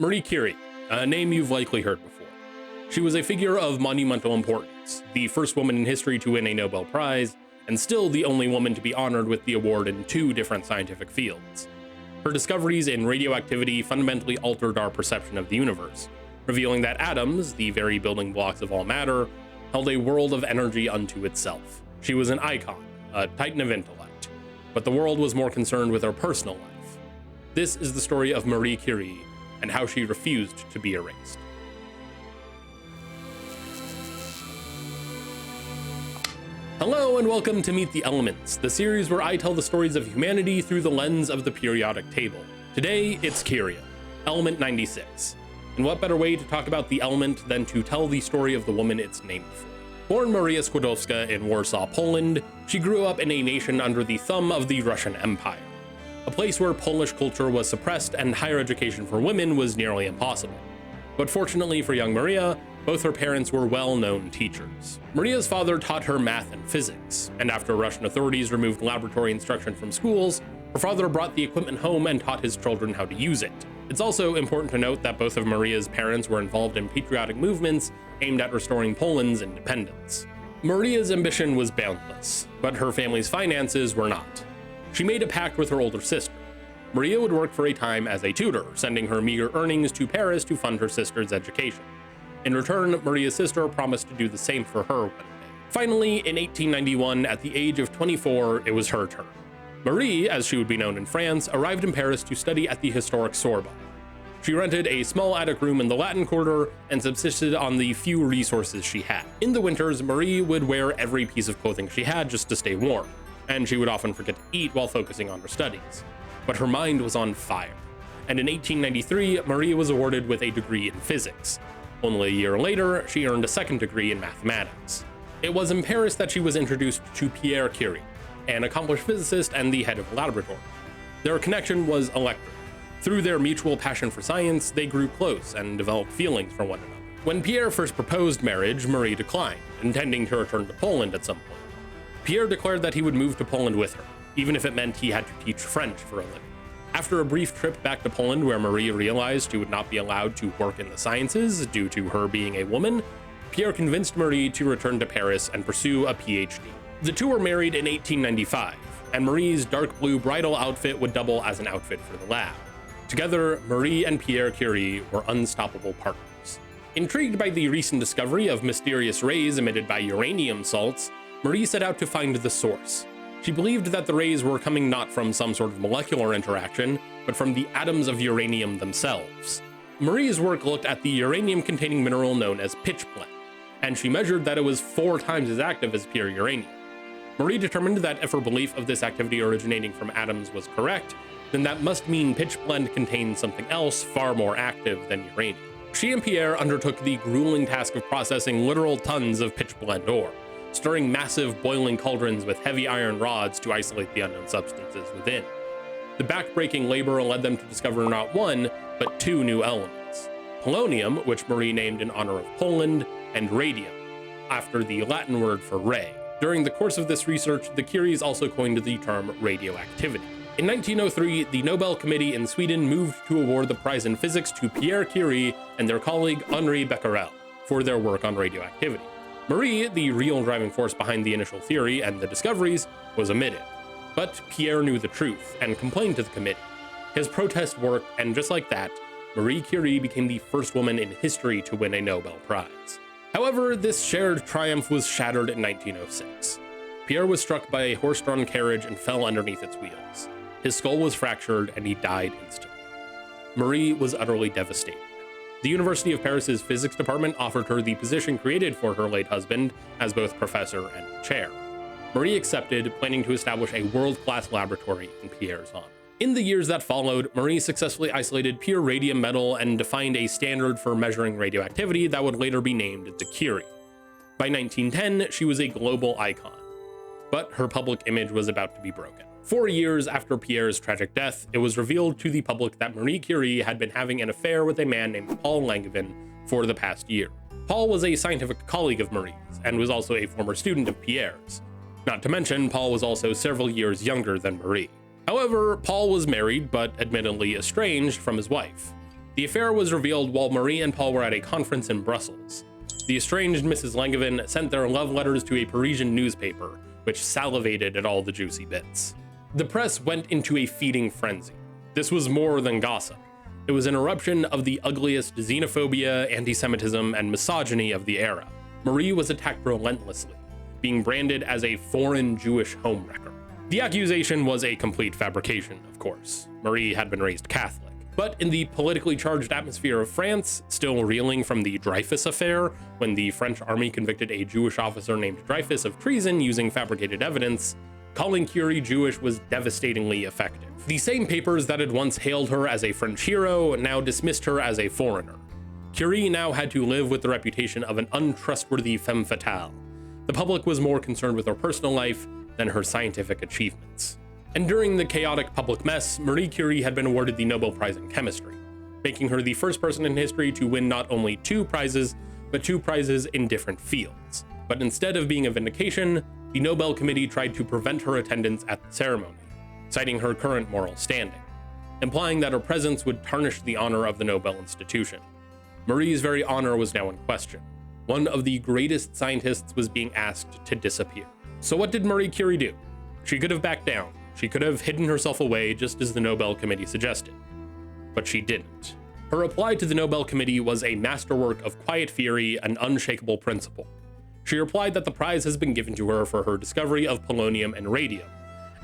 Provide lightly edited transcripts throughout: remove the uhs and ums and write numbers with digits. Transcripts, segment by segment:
Marie Curie, a name you've likely heard before. She was a figure of monumental importance, the first woman in history to win a Nobel Prize, and still the only woman to be honored with the award in two different scientific fields. Her discoveries in radioactivity fundamentally altered our perception of the universe, revealing that atoms, the very building blocks of all matter, held a world of energy unto itself. She was an icon, a titan of intellect, but the world was more concerned with her personal life. This is the story of Marie Curie, and how she refused to be erased. Hello and welcome to Meet the Elements, the series where I tell the stories of humanity through the lens of the periodic table. Today, it's Curie, element 96. And what better way to talk about the element than to tell the story of the woman it's named for? Born Maria Skłodowska in Warsaw, Poland, she grew up in a nation under the thumb of the Russian Empire, a place where Polish culture was suppressed and higher education for women was nearly impossible. But fortunately for young Maria, both her parents were well-known teachers. Maria's father taught her math and physics, and after Russian authorities removed laboratory instruction from schools, her father brought the equipment home and taught his children how to use it. It's also important to note that both of Maria's parents were involved in patriotic movements aimed at restoring Poland's independence. Maria's ambition was boundless, but her family's finances were not. She made a pact with her older sister. Maria would work for a time as a tutor, sending her meager earnings to Paris to fund her sister's education. In return, Maria's sister promised to do the same for her one day. Finally, in 1891, at the age of 24, it was her turn. Marie, as she would be known in France, arrived in Paris to study at the historic Sorbonne. She rented a small attic room in the Latin Quarter and subsisted on the few resources she had. In the winters, Marie would wear every piece of clothing she had just to stay warm, and she would often forget to eat while focusing on her studies. But her mind was on fire, and in 1893, Maria was awarded with a degree in physics. Only a year later, she earned a second degree in mathematics. It was in Paris that she was introduced to Pierre Curie, an accomplished physicist and the head of a laboratory. Their connection was electric. Through their mutual passion for science, they grew close and developed feelings for one another. When Pierre first proposed marriage, Marie declined, intending to return to Poland at some point. Pierre declared that he would move to Poland with her, even if it meant he had to teach French for a living. After a brief trip back to Poland where Marie realized she would not be allowed to work in the sciences due to her being a woman, Pierre convinced Marie to return to Paris and pursue a PhD. The two were married in 1895, and Marie's dark blue bridal outfit would double as an outfit for the lab. Together, Marie and Pierre Curie were unstoppable partners. Intrigued by the recent discovery of mysterious rays emitted by uranium salts, Marie set out to find the source. She believed that the rays were coming not from some sort of molecular interaction, but from the atoms of uranium themselves. Marie's work looked at the uranium-containing mineral known as pitchblende, and she measured that it was 4 times as active as pure uranium. Marie determined that if her belief of this activity originating from atoms was correct, then that must mean pitchblende contained something else far more active than uranium. She and Pierre undertook the grueling task of processing literal tons of pitchblende ore, stirring massive boiling cauldrons with heavy iron rods to isolate the unknown substances within. The back-breaking labor led them to discover not one, but 2 new elements: polonium, which Marie named in honor of Poland, and radium, after the Latin word for ray. During the course of this research, the Curies also coined the term radioactivity. In 1903, the Nobel Committee in Sweden moved to award the prize in physics to Pierre Curie and their colleague Henri Becquerel for their work on radioactivity. Marie, the real driving force behind the initial theory and the discoveries, was omitted. But Pierre knew the truth and complained to the committee. His protest worked, and just like that, Marie Curie became the first woman in history to win a Nobel Prize. However, this shared triumph was shattered in 1906. Pierre was struck by a horse-drawn carriage and fell underneath its wheels. His skull was fractured and he died instantly. Marie was utterly devastated. The University of Paris's physics department offered her the position created for her late husband as both professor and chair. Marie accepted, planning to establish a world-class laboratory in Pierre's honor. In the years that followed, Marie successfully isolated pure radium metal and defined a standard for measuring radioactivity that would later be named the Curie. By 1910, she was a global icon, but her public image was about to be broken. 4 years after Pierre's tragic death, it was revealed to the public that Marie Curie had been having an affair with a man named Paul Langevin for the past year. Paul was a scientific colleague of Marie's, and was also a former student of Pierre's. Not to mention, Paul was also several years younger than Marie. However, Paul was married, but admittedly estranged from his wife. The affair was revealed while Marie and Paul were at a conference in Brussels. The estranged Mrs. Langevin sent their love letters to a Parisian newspaper, which salivated at all the juicy bits. The press went into a feeding frenzy. This was more than gossip. It was an eruption of the ugliest xenophobia, anti-Semitism, and misogyny of the era. Marie was attacked relentlessly, being branded as a foreign Jewish homewrecker. The accusation was a complete fabrication, of course. Marie had been raised Catholic. But in the politically charged atmosphere of France, still reeling from the Dreyfus affair, when the French army convicted a Jewish officer named Dreyfus of treason using fabricated evidence, calling Curie Jewish was devastatingly effective. The same papers that had once hailed her as a French hero now dismissed her as a foreigner. Curie now had to live with the reputation of an untrustworthy femme fatale. The public was more concerned with her personal life than her scientific achievements. And during the chaotic public mess, Marie Curie had been awarded the Nobel Prize in Chemistry, making her the first person in history to win not only 2 prizes, but 2 prizes in different fields. But instead of being a vindication, the Nobel Committee tried to prevent her attendance at the ceremony, citing her current moral standing, implying that her presence would tarnish the honor of the Nobel institution. Marie's very honor was now in question. One of the greatest scientists was being asked to disappear. So what did Marie Curie do? She could have backed down. She could have hidden herself away just as the Nobel Committee suggested. But she didn't. Her reply to the Nobel Committee was a masterwork of quiet fury and unshakable principle. She replied that the prize has been given to her for her discovery of polonium and radium,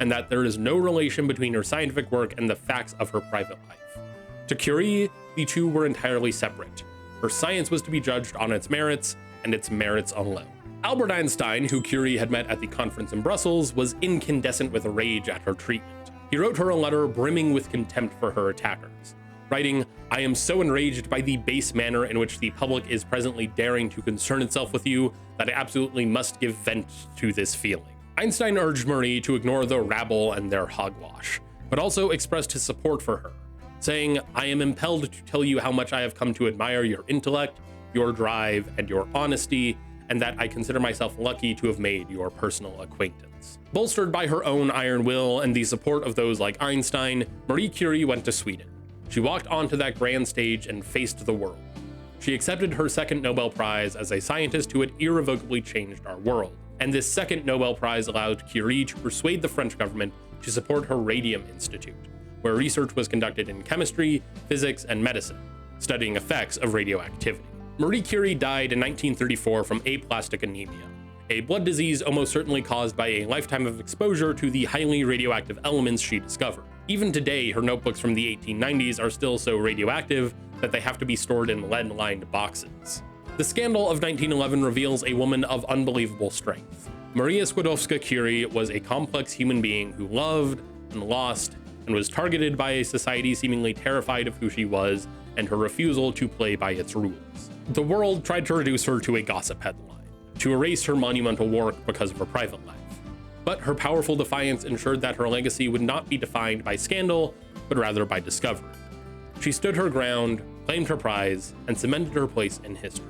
and that there is no relation between her scientific work and the facts of her private life. To Curie, the two were entirely separate. Her science was to be judged on its merits, and its merits alone. Albert Einstein, who Curie had met at the conference in Brussels, was incandescent with rage at her treatment. He wrote her a letter brimming with contempt for her attackers, writing, "I am so enraged by the base manner in which the public is presently daring to concern itself with you that I absolutely must give vent to this feeling." Einstein urged Marie to ignore the rabble and their hogwash, but also expressed his support for her, saying, "I am impelled to tell you how much I have come to admire your intellect, your drive, and your honesty, and that I consider myself lucky to have made your personal acquaintance." Bolstered by her own iron will and the support of those like Einstein, Marie Curie went to Sweden. She walked onto that grand stage and faced the world. She accepted her second Nobel Prize as a scientist who had irrevocably changed our world. And this second Nobel Prize allowed Curie to persuade the French government to support her Radium Institute, where research was conducted in chemistry, physics, and medicine, studying effects of radioactivity. Marie Curie died in 1934 from aplastic anemia, a blood disease almost certainly caused by a lifetime of exposure to the highly radioactive elements she discovered. Even today, her notebooks from the 1890s are still so radioactive that they have to be stored in lead-lined boxes. The scandal of 1911 reveals a woman of unbelievable strength. Maria Skłodowska-Curie was a complex human being who loved and lost and was targeted by a society seemingly terrified of who she was and her refusal to play by its rules. The world tried to reduce her to a gossip headline, to erase her monumental work because of her private life. But her powerful defiance ensured that her legacy would not be defined by scandal, but rather by discovery. She stood her ground, claimed her prize, and cemented her place in history.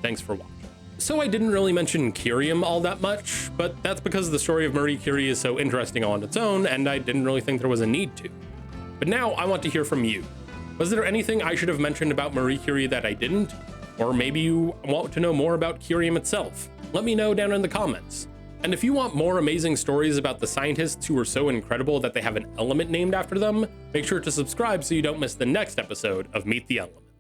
Thanks for watching. So I didn't really mention curium all that much, but that's because the story of Marie Curie is so interesting on its own, and I didn't really think there was a need to. But now I want to hear from you. Was there anything I should have mentioned about Marie Curie that I didn't? Or maybe you want to know more about curium itself? Let me know down in the comments. And if you want more amazing stories about the scientists who are so incredible that they have an element named after them, make sure to subscribe so you don't miss the next episode of Meet the Elements.